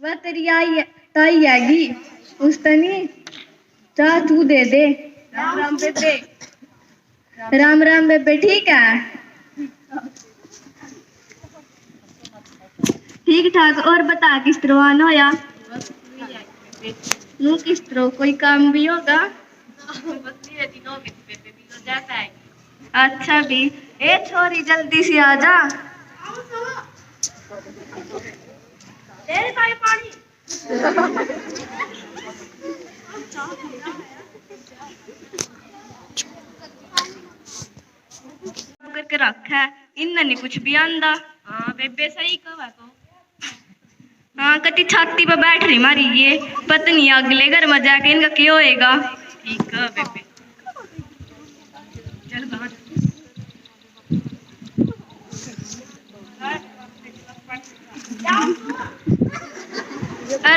वह तेरी आई ताई आएगी उस तनी चाह तू दे दे। राम राम बेबे। राम राम बेबे, ठीक है? ठीक ठाक। और बता किस तरह आना होया? नू किस तरह कोई काम भी होगा? अच्छा भी। ए छोरी जल्दी से आ जा। पानी करके रखा है, इन्हें नहीं कुछ भी आंदा। हाँ बेबे सही कहा तो। हाँ कति छाती पे बैठ रही मारी ये, पता नहीं अगले घर में जाके इनका क्या होएगा। ठीक है बेबे, चल बाहर।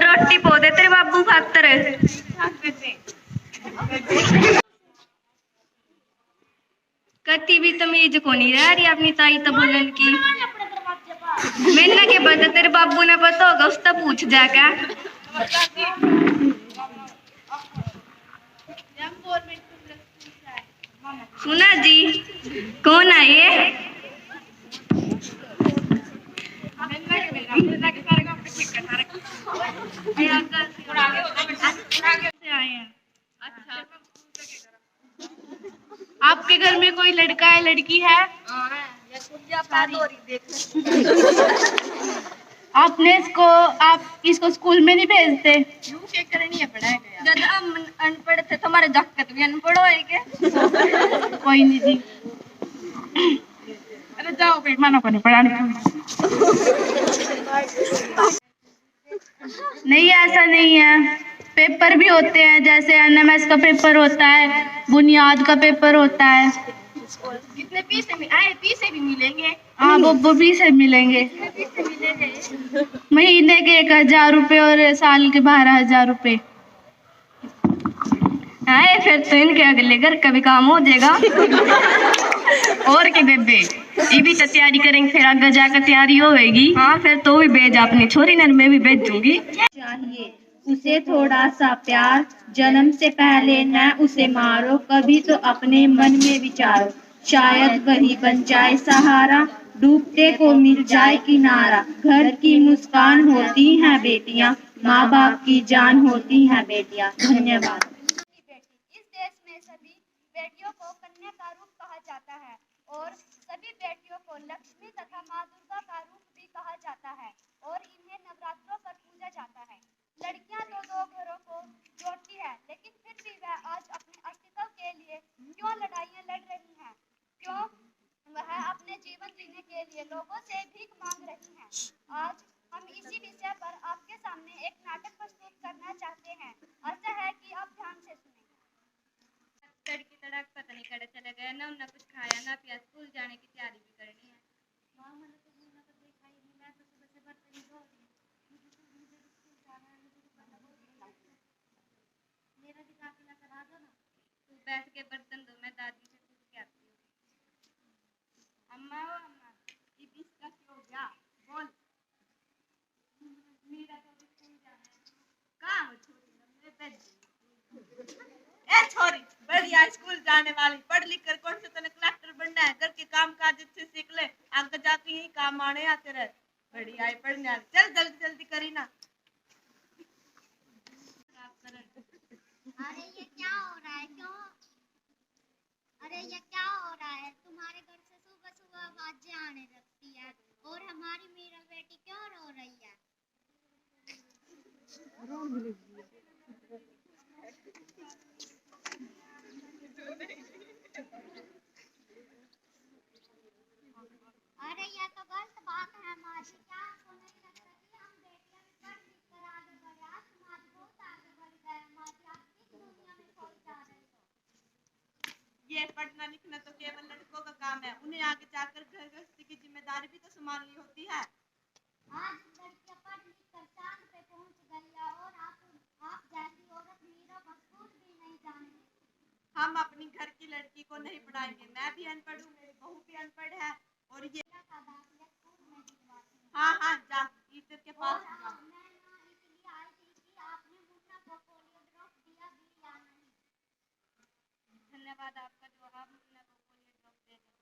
रोटी पो दे तेरे बाबू खातर। कति भी तमीज को नहीं रह रही अपनी ताई तो बोलन की। मैंने के पता, तेरे बाबू ने पता होगा, उससे पूछ जाके। सुना जी, कौन है ये? अच्छा, आपके घर में कोई लड़का है लड़की है? आप इसको स्कूल में नहीं भेजते? जब हम अनपढ़ थे तो हमारे जक्कत भी अनपढ़ होएगे। कोई नहीं जी। अरे जाओ बेट, मानो को नहीं पढ़ाने। नहीं ऐसा नहीं है, पेपर भी होते हैं, जैसे एनएमएस का पेपर होता है, बुनियाद का पेपर होता है। कितने पैसे भी मिलेंगे? हाँ वो भी से मिलेंगे। महीने के 1000 रुपये और साल के 12,000 रुपये। हाँ फिर तो इनके अगले घर का भी काम हो जाएगा। और क्या बेबे, ये भी तो तैयारी करेंगे, फिर आगे जाकर तैयारी होगी। हाँ फिर तो भी भेज अपनी छोरी ने, मैं भी भेज दूंगी। चाहिए उसे थोड़ा सा प्यार, जन्म से पहले न उसे मारो, कभी तो अपने मन में विचारो, शायद वही बन जाए सहारा, डूबते को मिल जाए किनारा। घर की मुस्कान होती हैं बेटियां, माँ बाप की जान होती हैं बेटियां। धन्यवाद। इस देश में सभी बेटियों को कन्या का रूप कहा जाता है और सभी बेटियों को लक्ष्मी तथा माँ दुर्गा का रूप भी कहा जाता है और इन्हें नवरात्रों पर पूजा जाता है। लड़कियां तो दो घरों को जोड़ती है, लेकिन फिर भी वह आज अपने अस्तित्व के लिए क्यों लड़ाइयां लड़ रही हैं? क्यों वह अपने जीवन जीने के लिए लोगों से भीख मांग रही हैं? आज हम इसी विषय पर आपके सामने एक नाटक प्रस्तुत करना चाहते हैं। आशा है कि आप ध्यान से सुनें। तड़की तड़क पता नहीं कड़े चले गए ना, उन्हें कुछ खाया ना पिया, स्कूल जाने की तैयारी भी करनी है। माँ मैंने तो देखा ही नहीं, मैं तो सुबह से बर्तन ही धो रही हूँ। मुझे स्कूल जाना है, मुझे पता मेरा भी दाखिला करा दो ना। तू बैठ के बर्तन दो, मैं दादी से पूछ के आती हूँ। अम्मा ओ अम्मा, ये इसका क्या हो गया? बोल। मेरा तो स्कूल जाना है। कहाँ हो छोरी? मैं भेज। ए छोरी, बढ़िया स्कूल जाने वाली, पढ़ लिख कर कौन से तने कलेक्टर बनना है, घर के काम काज अच्छे सीख ले, आगे जाके यही काम आने आते रहे। बढ़िया है पढ़ने वाली, चल जल्दी जल्दी करी ना। अरे ये क्या हो रहा है? क्यों? अरे ये क्या हो रहा है? तुम्हारे घर से सुबह सुबह आवाजें आने लगती है और हमारी मीरा बेटी क्यों रो रही है? अरे ये तो गलत बात है हमारी। क्या आपको नहीं लगता कि हम बेटियां भी पढ़ लिख कर आगे बढ़े? आज समाज बहुत आगे बढ़ गया है, हमारी आप किस दुनिया में खोई जा रहे हो? ये पढ़ना लिखना तो केवल लड़कों का काम है, उन्हें आगे जाकर घर गृहस्थी की जिम्मेदारी भी तो संभालनी होती है। आज लड़कियां पढ़ लिख कर चांद पे पहुंच गई है और आप जैसी औरत मीरा का स्कूल भी नहीं जाने देती। हम अपनी घर की लड़की को नहीं पढ़ाएंगे। मैं भी अनपढ़ हूँ, मेरी बहू भी अनपढ़ है और ये का दाखिला स्कूल में दिलवाती है। हाँ हाँ जा, टीचर के पास जाऊं। धन्यवाद आपका जो आप मुन्ना को पोलियो ड्रॉप दे दें।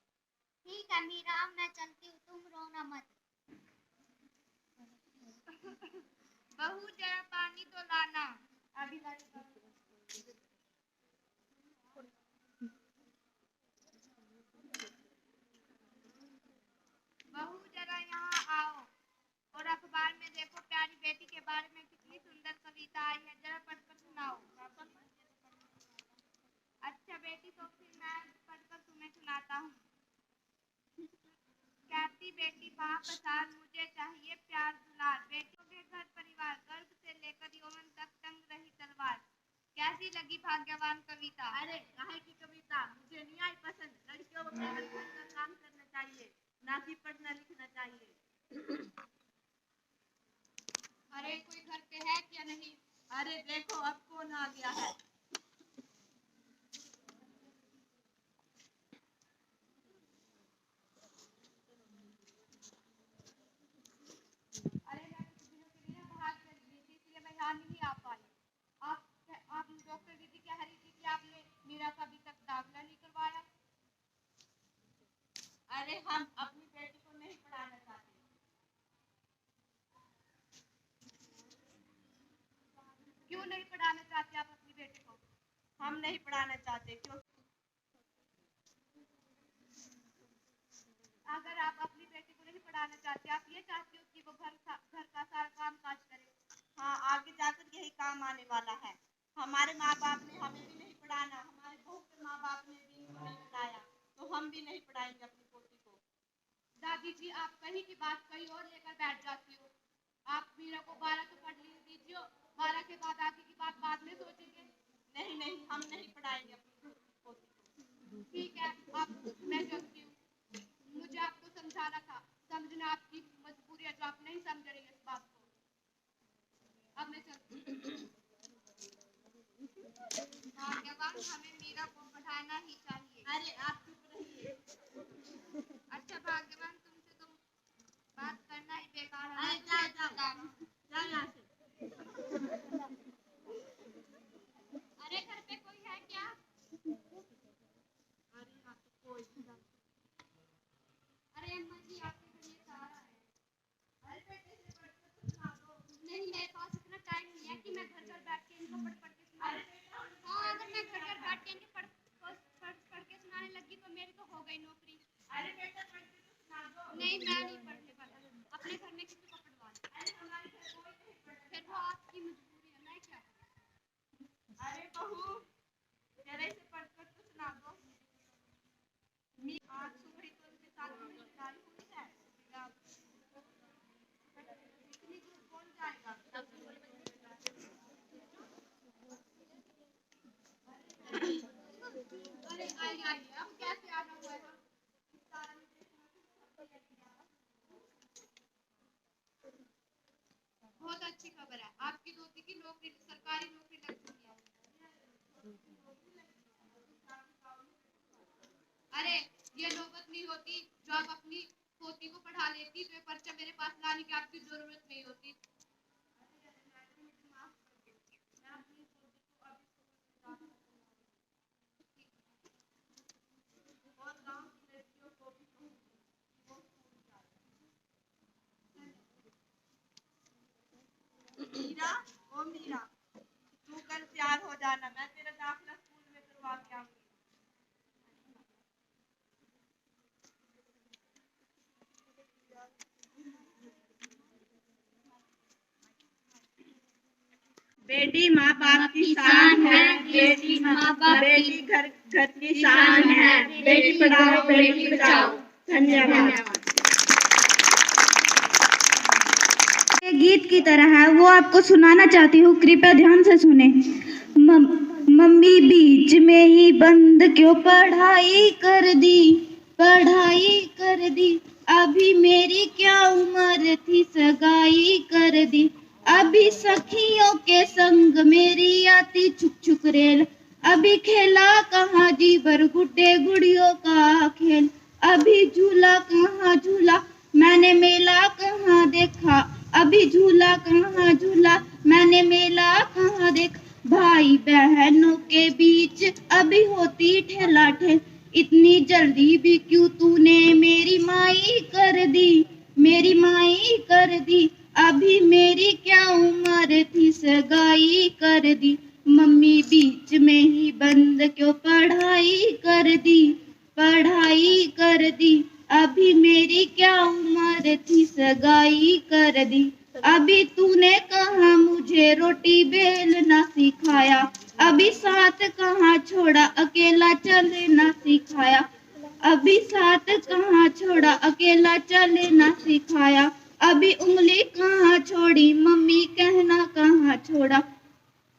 ठीक है मीरा, मैं चलती हूँ, तुम रोना मत। बहू जरा पानी तो लाना। अभी लाई। बहू जरा यहाँ आओ और अखबार में देखो प्यारी बेटी के बारे में कितनी सुंदर कविता आई है, जरा पढ़कर सुनाओ। अच्छा बेटी, तो फिर मैं पढ़कर तुम्हें सुनाता हूँ। कहती बेटी वहाँ पसार, मुझे चाहिए प्यार दुलार, बेटियों के घर परिवार, गर्भ से लेकर यौवन तक टंग रही तलवार। कैसी लगी भाग्यवान कविता? अरे काहे की कविता, मुझे नहीं आई पसंद। लड़कियों को केवल घर का काम करना चाहिए, ना कि पढ़ना लिखना चाहिए। अरे कोई घर पे है क्या नहीं? अरे देखो अब कौन आ गया है। अरे मैं कुछ दिनों के लिए बाहर चली गई थी, इसलिए मैं यहाँ नहीं आ पाई। आप डॉक्टर दीदी कह रही थी कि आपने मीरा का अभी तक दाखिला नहीं करवाया। अरे हम अपनी बेटी को नहीं पढ़ाना चाहते। क्यों नहीं पढ़ाना चाहते आप अपनी बेटी को? हम नहीं पढ़ाना चाहते क्योंकि अगर आप अपनी बेटी को नहीं पढ़ाना चाहते, आप ये चाहते हो कि वो घर का सारा काम काज करे। हाँ, आगे जाकर यही काम आने वाला है। हमारे माँ बाप ने हमें भी नहीं पढ़ाना, हमारे बहू के माँ बाप ने भी इनको नहीं पढ़ाया, तो हम भी नहीं पढ़ाएंगे अपनी पोती को। दादी जी, आप कहीं की बात कहीं और लेकर बैठ जाती हो। आप मीरा को 12 तो पढ़ लीजिए, 12 के बाद आगे की बात बाद में सोचेंगे। नहीं नहीं, हम नहीं पढ़ाएंगे अपनी पोती को। ठीक है, अब मैं चलती हूँ। मुझे आपको समझाना था, समझना आपकी मजबूरी है, जो आप नहीं समझ रही है इस बात को। अब मैं चलती हूँ। भाग्यवान, हमें मीरा को पढ़ाना ही चाहिए। अरे आप चुप रहिए। अच्छा भाग्यवान, तुमसे तो बात करना ही बेकार है। अरे जाओ यहाँ से। अरे घर पे कोई है क्या? अरे यहाँ तो कोई अरे अम्मा जी, आपके घर ये सारा है। अरे बेटे से पढ़कर सुना दो। नहीं, मेरे पास इतना टाइम नहीं है कि मैं घर बैठ के इनको पढ़ के सुना। हाँ, अगर मैं घर बैठ के इनको पढ़ के सुनाने लगी तो मेरी तो हो गई नौकरी। अरे बेटा पढ़ के तो सुना दो। नहीं, मैं नहीं पढ़ने वाला। अपने घर में किसी को पढ़वा दो। अरे हमारे घर कोई नहीं पढ़। फिर वो आपकी मजबूरी है, मैं क्या करूं? अरे बहू, जरा इसे पढ़कर तो सुना दो। आज सुबह तो उनके साथ में लड़ाई हुई है। इतनी दूर कौन जाएगा? अरे आइए, अब कैसे आना हुआ है? बहुत अच्छी खबर है, आपकी दोती की नौकरी, सरकारी नौकरी लग चुकी है। अरे ये नौबत नहीं होती जो आप अपनी पोती को पढ़ा लेती, तो ये पर्चा मेरे पास लाने की आपकी जरूरत नहीं होती। और गांव की लड़कियों को भी कहूँ वो स्कूल जाए। मीरा, ओ मीरा, तू कल तैयार हो जाना, मैं तेरा दाखिला स्कूल में करवा के आऊंगी। बेटी माँ बाप की शान है, बेटी माँ बाप, बेटी घर की शान है, बेटी पढ़ाओ बेटी बचाओ। धन्यवाद। ये गीत की तरह है, वो आपको सुनाना चाहती हूँ, कृपया ध्यान से सुने। मम्मी बीच में ही बंद क्यों पढ़ाई कर दी, अभी मेरी क्या उम्र थी, सगाई कर दी। अभी सखियों के संग मेरी आती छुक छुक रेल, अभी खेला कहाँ जी बर गुड्डे गुड़ियों का खेल, अभी झूला कहाँ झूला, मैंने मेला कहाँ देखा, अभी झूला कहाँ झूला, मैंने मेला कहाँ देख, भाई बहनों के बीच अभी होती ठेला ठेल, इतनी जल्दी भी क्यों तूने मेरी माई कर दी, मेरी माई कर दी, अभी मेरी क्या उम्र थी सगाई कर दी, मम्मी बीच में ही बंद क्यों पढ़ाई कर दी, पढ़ाई कर दी, अभी मेरी क्या उम्र थी सगाई कर दी, अभी तूने कहाँ मुझे रोटी बेलना सिखाया, अभी साथ कहाँ छोड़ा अकेला चलना सिखाया, अभी साथ कहाँ छोड़ा अकेला चलना सिखाया, अभी उंगली कहाँ छोड़ी मम्मी कहना कहाँ छोड़ा,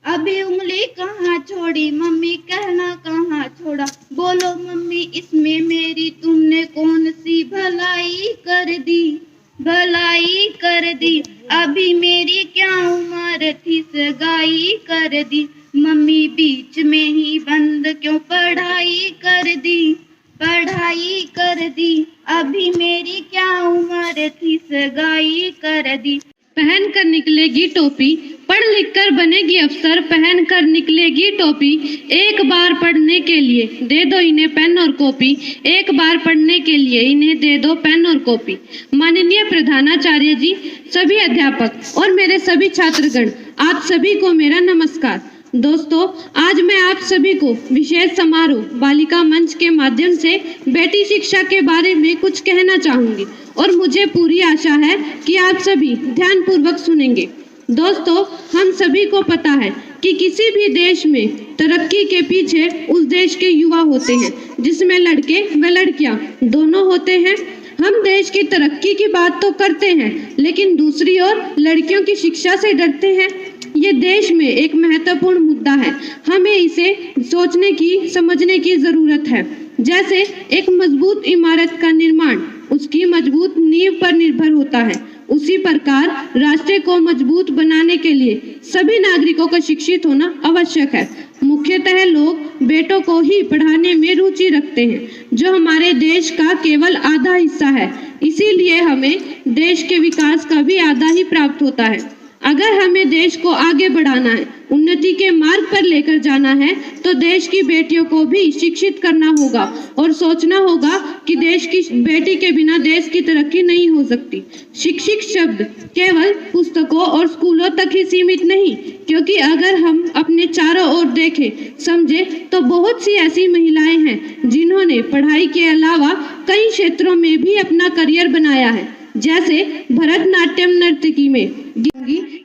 अभी उंगली कहाँ छोड़ी मम्मी कहना कहाँ छोड़ा, बोलो मम्मी इसमें मेरी तुमने कौन सी भलाई कर दी, भलाई कर दी, अभी मेरी क्या उम्र थी सगाई कर दी, मम्मी बीच में ही बंद क्यों पढ़ाई कर दी, पढ़ाई कर दी, अभी मेरी क्या उम्र थी सगाई कर दी। पहन कर निकलेगी टोपी, पढ़ लिख कर बनेगी अफसर, पहन कर निकलेगी टोपी, एक बार पढ़ने के लिए दे दो इन्हें पेन और कॉपी, एक बार पढ़ने के लिए इन्हें दे दो पेन और कॉपी। माननीय प्रधानाचार्य जी, सभी अध्यापक और मेरे सभी छात्रगण, आप सभी को मेरा नमस्कार। दोस्तों, आज मैं आप सभी को विशेष समारोह बालिका मंच के माध्यम से बेटी शिक्षा के बारे में कुछ कहना चाहूंगी और मुझे पूरी आशा है कि आप सभी ध्यानपूर्वक सुनेंगे। दोस्तों, हम सभी को पता है कि किसी भी देश में तरक्की के पीछे उस देश के युवा होते हैं, जिसमें लड़के व लड़कियां दोनों होते हैं। हम देश की तरक्की की बात तो करते हैं, लेकिन दूसरी ओर लड़कियों की शिक्षा से डरते हैं। ये देश में एक महत्वपूर्ण मुद्दा है, हमें इसे सोचने की समझने की जरूरत है। जैसे एक मजबूत इमारत का निर्माण उसकी मजबूत नींव पर निर्भर होता है, उसी प्रकार राष्ट्र को मजबूत बनाने के लिए सभी नागरिकों का शिक्षित होना आवश्यक है। मुख्यतः लोग बेटों को ही पढ़ाने में रुचि रखते हैं, जो हमारे देश का केवल आधा हिस्सा है। इसीलिए हमें देश के विकास का भी आधा ही प्राप्त होता है। अगर हमें देश को आगे बढ़ाना है, उन्नति के मार्ग पर लेकर जाना है, तो देश की बेटियों को भी शिक्षित करना होगा और सोचना होगा कि देश की बेटी के बिना देश की तरक्की नहीं हो सकती। शिक्षित शब्द केवल पुस्तकों और स्कूलों तक ही सीमित नहीं, क्योंकि अगर हम अपने चारों ओर देखें समझे तो बहुत सी ऐसी महिलाएं हैं जिन्होंने पढ़ाई के अलावा कई क्षेत्रों में भी अपना करियर बनाया है। जैसे भरतनाट्यम नर्तकी में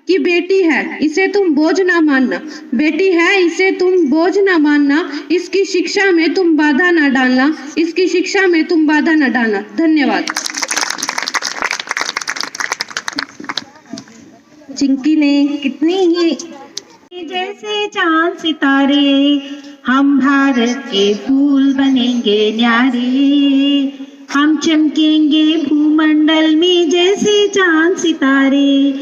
कि बेटी है इसे तुम बोझ ना मानना, बेटी है इसे तुम बोझ ना मानना, इसकी शिक्षा में तुम बाधा ना डालना, इसकी शिक्षा में तुम बाधा ना डालना। धन्यवाद। चिंकी ने कितनी ही जैसे चांद सितारे, हम भारत के फूल बनेंगे न्यारे, हम चमकेंगे भूमंडल में जैसे चांद सितारे,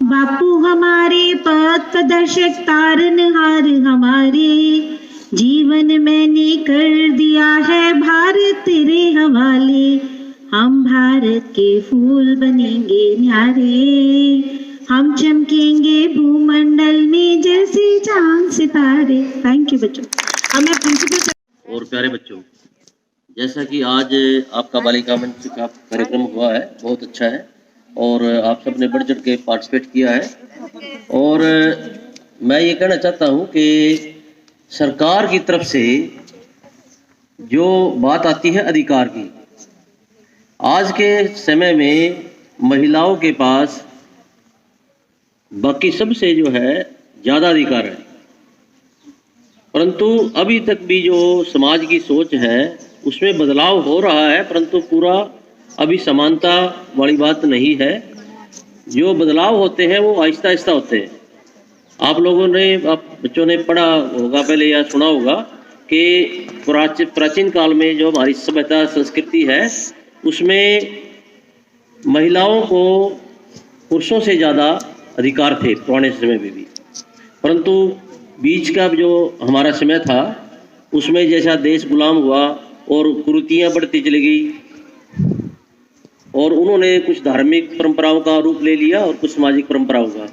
बापू हमारे पथ प्रदर्शक तारनहार हमारे, जीवन मैंने कर दिया है भारत तेरे हवाले, हम भारत के फूल बनेंगे न्यारे, हम चमकेंगे भूमंडल में जैसे चांद सितारे। थैंक यू बच्चों। अब मैं प्रिंसिपल और प्यारे बच्चों, जैसा कि आज आपका बालिका मंच का कार्यक्रम हुआ है, बहुत अच्छा है और आप सब ने बढ़ चढ़ के पार्टिसिपेट किया है। और मैं ये कहना चाहता हूँ कि सरकार की तरफ से जो बात आती है अधिकार की, आज के समय में महिलाओं के पास बाकी सबसे जो है ज़्यादा अधिकार है, परंतु अभी तक भी जो समाज की सोच है उसमें बदलाव हो रहा है, परंतु पूरा अभी समानता वाली बात नहीं है। जो बदलाव होते हैं वो आहिस्ता आहिस्ता होते हैं। आप लोगों ने, आप बच्चों ने पढ़ा होगा पहले या सुना होगा कि प्राचीन काल में जो हमारी सभ्यता संस्कृति है उसमें महिलाओं को पुरुषों से ज़्यादा अधिकार थे पुराने समय में भी, परंतु बीच का जो हमारा समय था उसमें जैसा देश गुलाम हुआ और कुरीतियाँ बढ़ती चली गई, और उन्होंने कुछ धार्मिक परंपराओं का रूप ले लिया और कुछ सामाजिक परंपराओं का,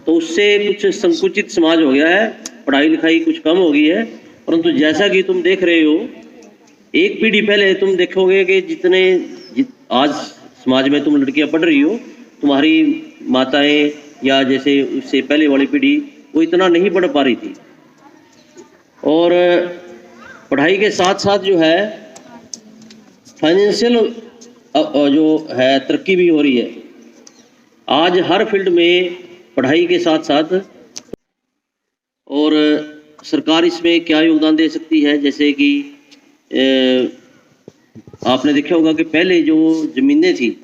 तो उससे कुछ संकुचित समाज हो गया है, पढ़ाई लिखाई कुछ कम हो गई है। परंतु जैसा कि तुम देख रहे हो, एक पीढ़ी पहले तुम देखोगे कि आज समाज में तुम लड़कियां पढ़ रही हो, तुम्हारी माताएं या जैसे उससे पहले वाली पीढ़ी वो इतना नहीं पढ़ पा रही थी। और पढ़ाई के साथ साथ जो है फाइनेंशियल जो है तरक्की भी हो रही है। आज हर फील्ड में पढ़ाई के साथ साथ, और सरकार इसमें क्या योगदान दे सकती है, जैसे कि आपने देखा होगा कि पहले जो ज़मीनें थी,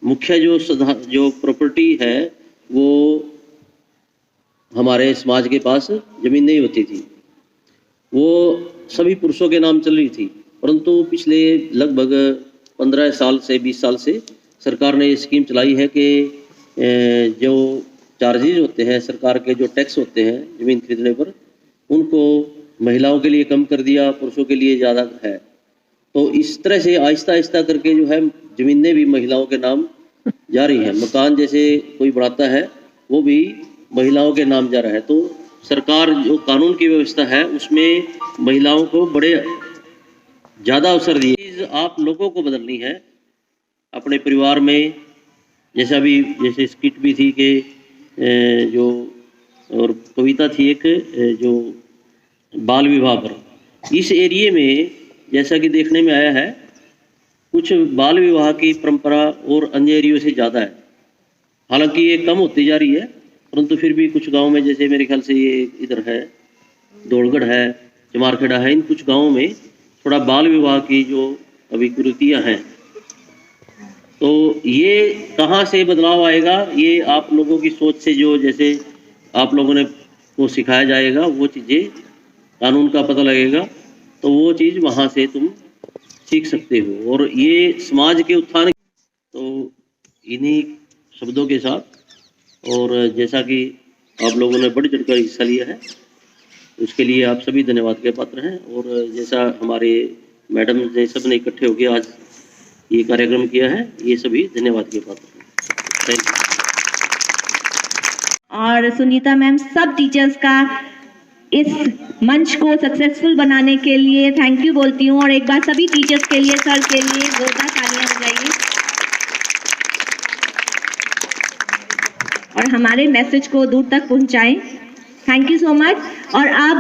मुख्य जो प्रॉपर्टी है वो हमारे समाज के पास ज़मीन नहीं होती थी, वो सभी पुरुषों के नाम चल रही थी। परंतु पिछले लगभग 15 साल से 20 साल से सरकार ने ये स्कीम चलाई है कि जो चार्जेज होते हैं, सरकार के जो टैक्स होते हैं ज़मीन खरीदने पर, उनको महिलाओं के लिए कम कर दिया, पुरुषों के लिए ज़्यादा है। तो इस तरह से आहिस्ता आहिस्ता करके जो है ज़मीनें भी महिलाओं के नाम जा रही हैं। मकान जैसे कोई बनाता है वो भी महिलाओं के नाम जा रहा है। तो सरकार जो कानून की व्यवस्था है उसमें महिलाओं को बड़े ज़्यादा अवसर दिए। आप लोगों को बदलनी है अपने परिवार में। जैसे स्किट भी थी कि जो और कविता थी एक जो बाल विवाह पर। इस एरिए में जैसा कि देखने में आया है, कुछ बाल विवाह की परंपरा और अन्य एरियो से ज़्यादा है। हालांकि ये कम होती जा रही है, परंतु फिर भी कुछ गांव में, जैसे मेरे ख्याल से ये इधर है, दौड़गढ़ है, चमारखेड़ा है, इन कुछ गांवों में थोड़ा बाल विवाह की जो अभी कुरीतियाँ हैं, तो ये कहाँ से बदलाव आएगा, ये आप लोगों की सोच से, जो जैसे आप लोगों ने को सिखाया जाएगा वो चीज़ें, कानून का पता लगेगा, तो वो चीज़ वहाँ से तुम सीख सकते हो। और ये समाज के उत्थान, तो इन्हीं शब्दों के साथ, और जैसा कि आप लोगों ने बढ़ चढ़कर हिस्सा लिया है, उसके लिए आप सभी धन्यवाद के पात्र हैं। और जैसा हमारे मैडम ने सब ने इकट्ठे होकर आज ये कार्यक्रम किया है, ये सभी धन्यवाद के पात्र हैं। Thank you. और सुनीता मैम सब टीचर्स का इस मंच को सक्सेसफुल बनाने के लिए थैंक यू बोलती हूँ। और एक बार सभी टीचर्स के लिए, सर के लिए जोरदार तालियां बजाइए और हमारे मैसेज को दूर तक पहुंचाएं। Thank you so much. और अब